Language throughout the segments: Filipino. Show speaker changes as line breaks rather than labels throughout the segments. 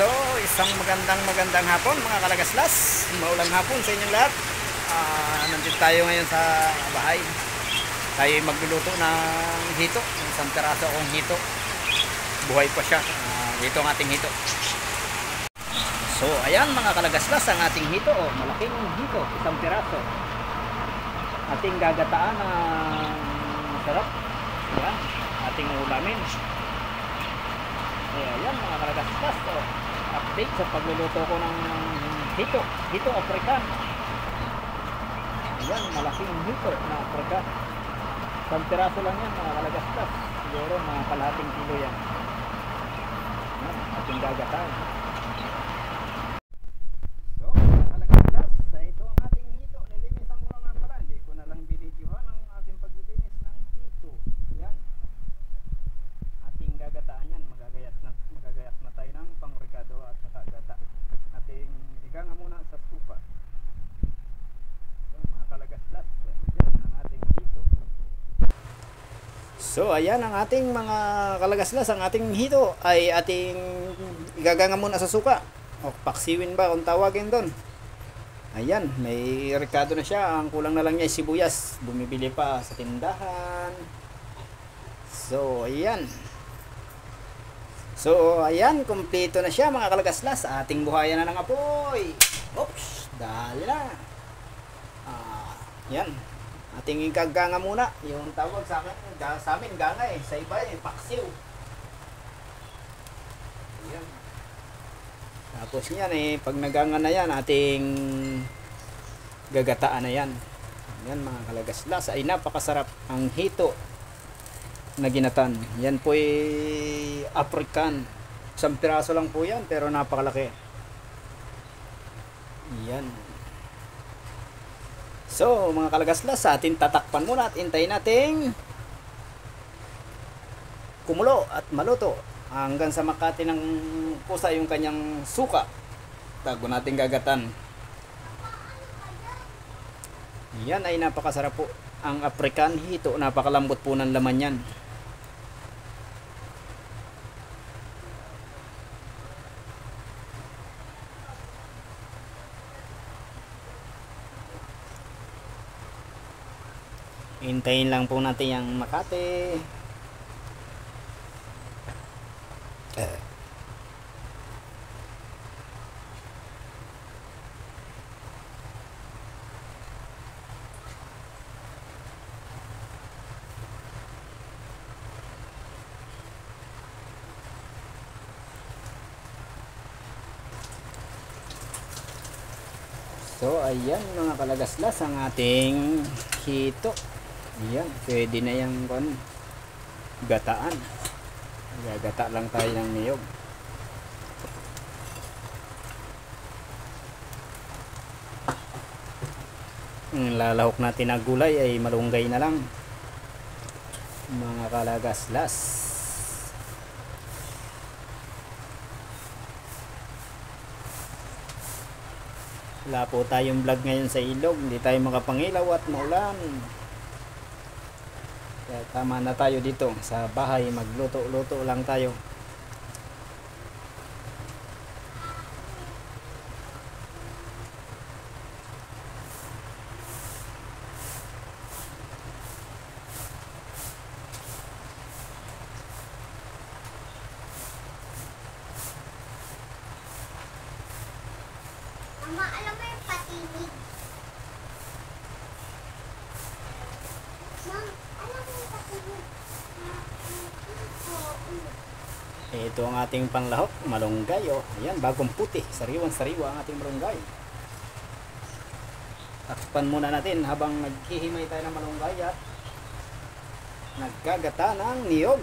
So, isang magandang hapon mga kalagaslas. Maulang hapon sa inyong lahat. Nandito tayo ngayon sa bahay. Tayo magluluto ng hito. Isang piraso akong hito. Buhay pa siya. Ito ang ating hito. So, ayan mga kalagaslas ang ating hito. Malaking hito. Isang piraso. Ating gagataan ng masarap. Ayan. Ating ulamin. Ayan mga kalagaslas, update sa pagluluto ko ng hito African. Ayan, malaking hito na African. Isang piraso lang yan mga kalagaslas, siguro mga kalahating kilo yan. Ayan, ating gagataan. So mga kalagaslas, ito ang ating hito. Nilinisan ko lang pala, hindi ko na lang binidyohan ang ating paglilinis ng hito. Ayan, ating gagataan yan. Magagayat na tayo ng pangrekado at nakagata. Ating iganga muna sa supa. So, mga kalagaslas, yan ang ating hito. So ayan ang ating mga kalagaslas. Ang ating hito ay ating igaganga muna sa suka o paksiwin ba kung tawagin doon. Ayan, may rekado na siya. Ang kulang na lang niya ay sibuyas. Bumibili pa sa tindahan. So ayan. So, ayan, kumpleto na siya mga kalagaslas. Ating buhayan na ng apoy. Oops, dali na. Yan. Ating igaganga muna. Yung tawag sa amin, ganga eh. Sa iba eh, paksiw. Ayan. Tapos yan eh, pag naganga na yan, ating gagataan na yan. Yan mga kalagaslas. Ay napakasarap ang hito na ginatan. Yan po ay African. Isang piraso lang po yan pero napakalaki. Yan. So mga kalagaslas, sa atin tatakpan muna at hintayin nating kumulo at maluto hanggang sa makati ng pusa yung kanyang suka. Tago natin gagatan. Yan ay napakasarap po ang African hito. Napakalambot po ng laman yan. Hintayin lang po natin yung makati. So ayan mga kalagaslas ang ating hito. Ayan, pwede na yung gataan. Gagata lang tayo ng niyog. Ang lalahok natin na gulay ay malunggay na lang mga kalagaslas. Wala po tayong vlog ngayon sa ilog, hindi tayo makapangilaw at maulan. Kaya tama na tayo dito sa bahay, magluto-luto lang tayo.
Mama, alam mo yung patinig? Mom, alam mo yung patinig?
Ito ang ating panglahok, malunggay. Ayan, bagong puti, sariwan-sariwa ang ating malunggay. Takpan muna natin habang naghihimay tayo ng malunggay at naggagata ng niyog.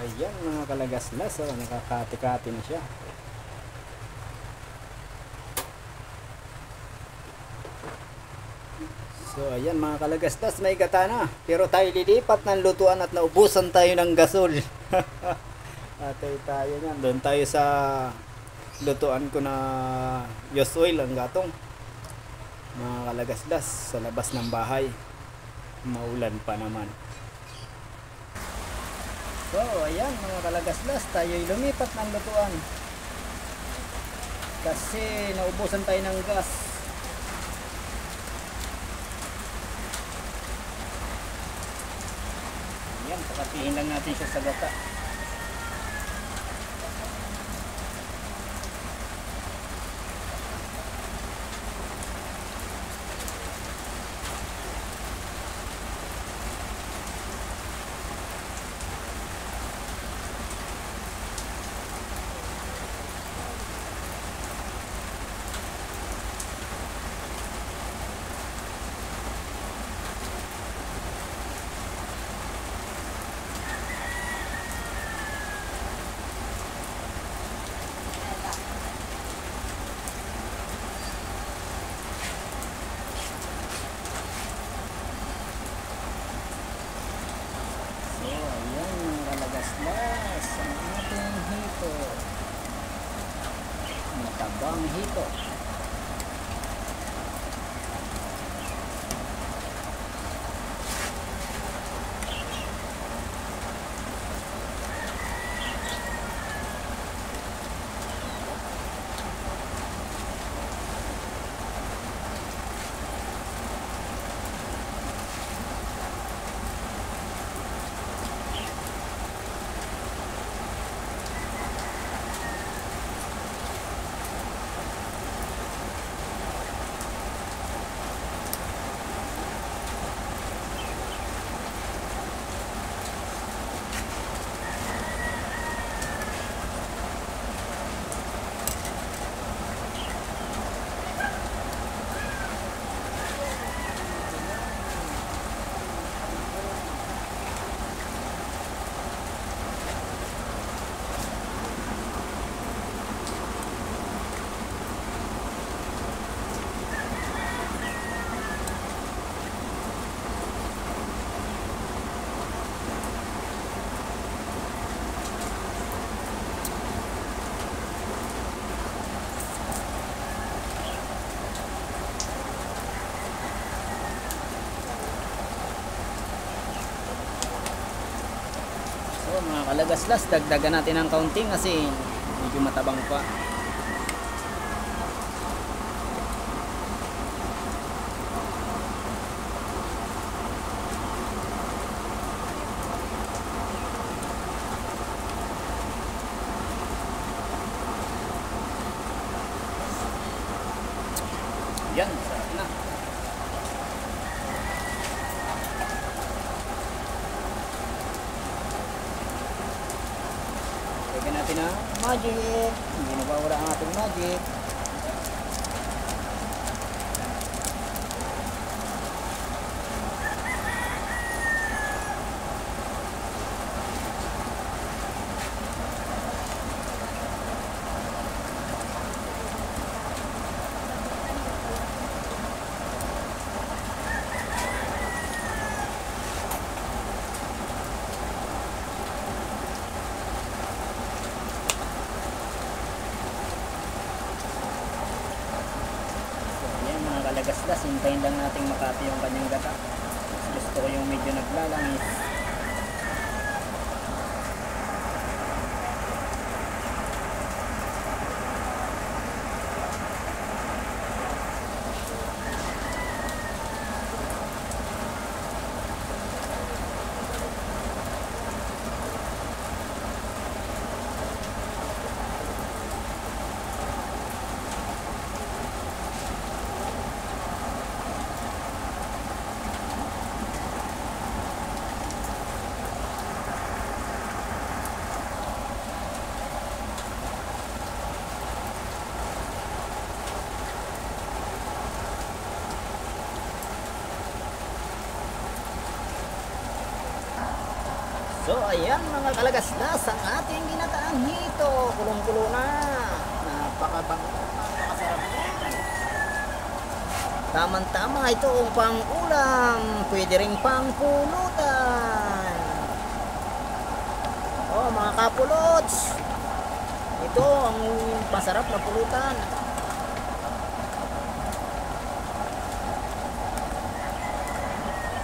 Ayan mga kalagaslas, oh, nakakati-kati na siya. So ayan mga kalagaslas, may gata na. Pero tayo lilipat ng lutuan at naubusan tayo ng gasol. Atay tayo niyan. Doon tayo sa lutuan ko na Yos oil ang gatong. Mga kalagaslas, sa labas ng bahay. Maulan pa naman. So ayan mga kalagaslas, tayo lumipat ng lutuan. Kasi naubusan tayo ng gas. Yan, pakatihin lang natin siya sa gata. Las ang ating hito, matabang hito. So mga kalagaslas, dagdagan natin ng kaunting kasi medyo matabang pa. Yan, sarap na. Lagyan natin ang magic. Hindi nawawala ang ating magic. Kalagaslas, hintayin lang nating makati yung kanyang gata. Gusto ko yung medyo naglalangis. So ayan mga kalagaslas, ang ating ginataang hito, kulong-kulo na, napakabango, napakasarap yan. Tamang-tama ito ang pang-ulam, pwede rin pang-pulutan. Oh mga kapulots, ito ang masarap na pulutan.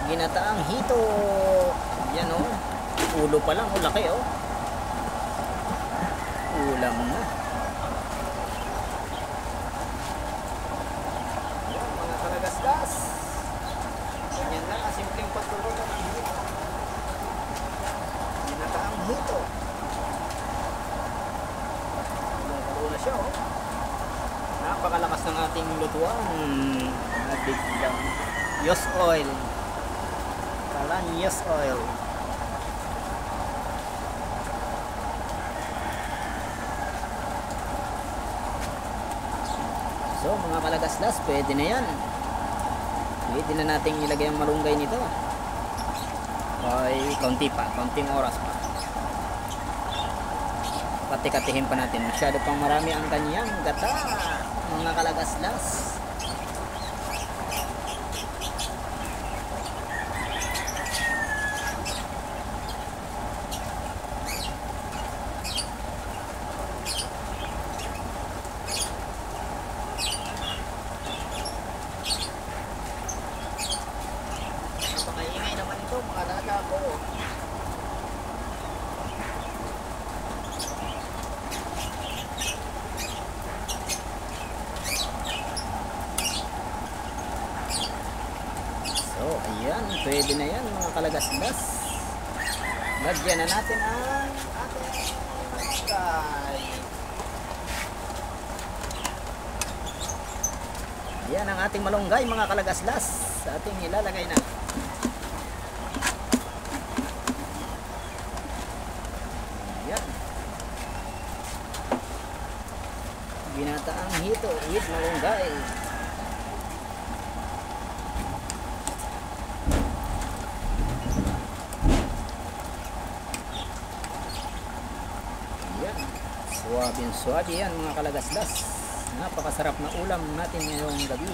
Ginataang hito, yan oh, ulo pa lang, oh laki oh, ulam na. Yan mga kalagasgas, ganyan lang kasimpleng pagtulutan ng hito. Ginataang hito, ulo na siya oh, napakalakas ng ating lutuan. Biglang yos oil, Kalanyos oil. So mga kalagaslas, pwede na yan. Pwede na nating ilagay ang malunggay nito. Ay, kaunti pa, kaunting oras pa. Pati-katihin pa natin. Masyado pang marami ang kanyang gata, mga kalagaslas. Napakaingay naman ito mga alaga ko. So ayan, pwede na yan mga kalagaslas. Lagyan na natin ang ating malunggay. Yan ang ating malunggay mga kalagaslas. Sa ating ilalagay na. Yan. Ginataang hito with malunggay. Yan. Suwabing-suwabi yan mga kalagaslas. Napakasarap na ulam natin ngayong gabi.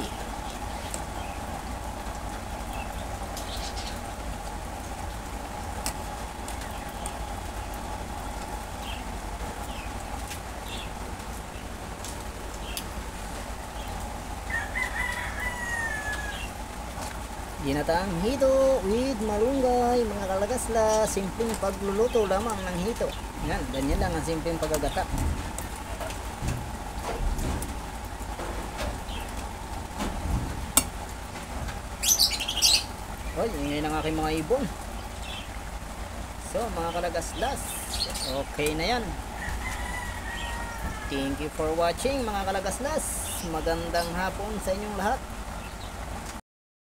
Ginataang hito with malunggay mga kalagaslas. Simpleng pagluluto lamang ng hito. Yan, ganyan lang ang simpleng paggagata. Hoy, ingay ng aking mga ibon. So mga kalagaslas, okay na yan. Thank you for watching mga kalagaslas. Magandang hapon sa inyong lahat.